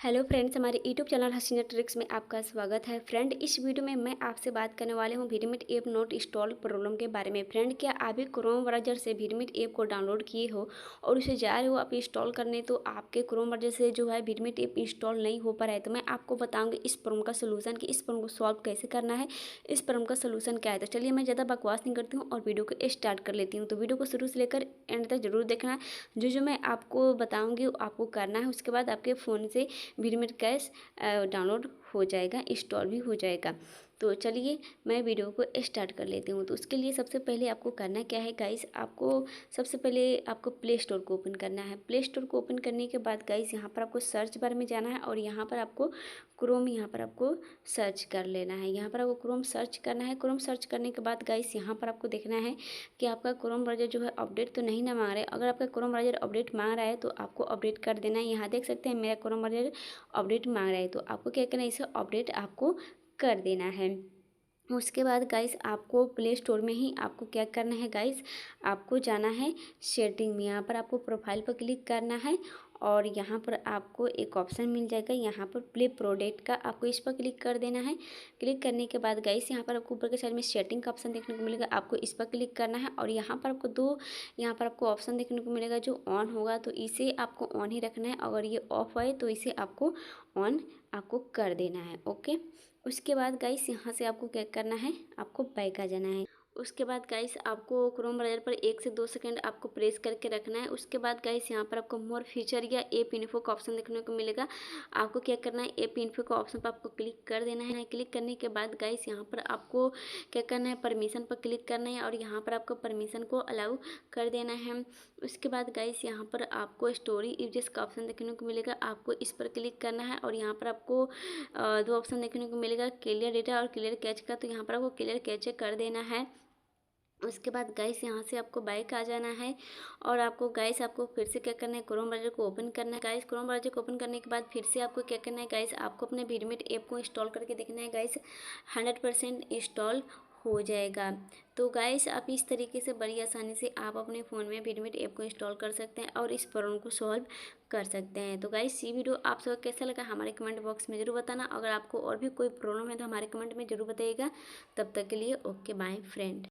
Hello friends, हमारे YouTube channel हसीना tricks में आपका स्वागत है। फ्रेंड, इस वीडियो में मैं आपसे बात करने वाले हूँ वीडमीट ऐप नॉट इंस्टॉल प्रॉब्लम के बारे में। फ्रेंड, क्या आप भी क्रोम ब्राउज़र से वीडमीट ऐप को डाउनलोड किए हो और उसे जा रहे हो आप इंस्टॉल करने, तो आपके क्रोम ब्राउज़र से जो है वीडमीट ऐप इंस्टॉल नहीं हो पा रहा है। तो मैं आपको बताऊँगी इस प्रॉब्लम का सोल्यूशन कि इस प्रॉब्लम को सॉल्व कैसे करना है, इस प्रॉब्लम का सोल्यूशन क्या है। तो चलिए मैं ज़्यादा बकवास नहीं करती हूँ और वीडियो को स्टार्ट कर लेती हूँ। तो वीडियो को शुरू से लेकर एंड तक जरूर देखना है। जो मैं आपको बताऊँगी वो आपको करना है। उसके बाद आपके फ़ोन से वीडमीट कैश डाउनलोड हो जाएगा, इंस्टॉल भी हो जाएगा। तो चलिए मैं वीडियो को स्टार्ट कर लेती हूँ। तो उसके लिए सबसे पहले आपको करना क्या है गाइस, आपको सबसे पहले आपको प्ले स्टोर को ओपन करना है। प्ले स्टोर को ओपन करने के बाद गाइस यहाँ पर आपको सर्च बार में जाना है और यहाँ पर आपको क्रोम यहाँ पर आपको सर्च कर लेना है। यहाँ पर आपको क्रोम सर्च करना है। क्रोम सर्च करने के बाद गाइस यहाँ पर आपको देखना है कि आपका क्रोम ब्राउज़र जो है अपडेट तो नहीं ना मांग रहा है। अगर आपका क्रोम ब्राउज़र अपडेट मांग रहा है तो आपको अपडेट कर देना है। यहाँ देख सकते हैं मेरा क्रोम ब्राउज़र अपडेट मांग रहा है, तो आपको क्या करना है, इसे अपडेट आपको कर देना है। उसके बाद गाइस आपको प्ले स्टोर में ही आपको क्या करना है गाइस, आपको जाना है सेटिंग में। यहाँ पर आपको प्रोफाइल पर क्लिक करना है और यहाँ पर आपको एक ऑप्शन मिल जाएगा, यहाँ पर प्ले प्रोडक्ट का, आपको इस पर क्लिक कर देना है। क्लिक करने के बाद गाइस यहाँ पर आपको ऊपर के साइड में सेटिंग का ऑप्शन देखने को मिलेगा, आपको इस पर क्लिक करना है और यहाँ पर आपको यहाँ पर आपको ऑप्शन देखने को मिलेगा जो ऑन होगा, तो इसे आपको ऑन ही रखना है। अगर ये ऑफ है तो इसे आपको ऑन आपको कर देना है। ओके, उसके बाद गाइस यहाँ से आपको क्या करना है, आपको बैक आ जाना है। उसके बाद गाइस आपको क्रोम ब्राउज़र पर 1 से 2 सेकंड आपको प्रेस करके रखना है। उसके बाद गाइस यहाँ पर आपको मोर फीचर या ऐप इन्फो का ऑप्शन देखने को मिलेगा, आपको क्या करना है, ऐप इन्फो का ऑप्शन पर आपको क्लिक कर देना है। क्लिक करने के बाद गाइस यहाँ पर आपको क्या करना है, परमिशन पर क्लिक करना है और यहाँ पर आपको परमिशन को अलाउ कर देना है। उसके बाद गाइस यहाँ पर आपको स्टोरी यूजेस का ऑप्शन देखने को मिलेगा, आपको इस पर क्लिक करना है और यहाँ पर आपको दो ऑप्शन देखने को मिलेगा, क्लियर डेटा और क्लियर कैच का, तो यहाँ पर आपको क्लियर कैच कर देना है। उसके बाद गाइस यहाँ से आपको बैक आ जाना है और आपको गाइस आपको फिर से क्या करना है, क्रोम ब्राउज़र को ओपन करना है। गाइस क्रोम ब्राउज़र को ओपन करने के बाद फिर से आपको क्या करना है गाइस, आपको अपने वीडमीट ऐप को इंस्टॉल करके देखना है गाइस, 100% इंस्टॉल हो जाएगा। तो गाइस आप इस तरीके से बड़ी आसानी से आप अपने फ़ोन में वीडमीट ऐप को इंस्टॉल कर सकते हैं और इस प्रॉब्लम को सॉल्व कर सकते हैं। तो गाइस ये वीडियो आप सबको कैसा लगा हमारे कमेंट बॉक्स में ज़रूर बताना। अगर आपको और भी कोई प्रॉब्लम है तो हमारे कमेंट में ज़रूर बताइएगा। तब तक के लिए ओके बाय फ्रेंड।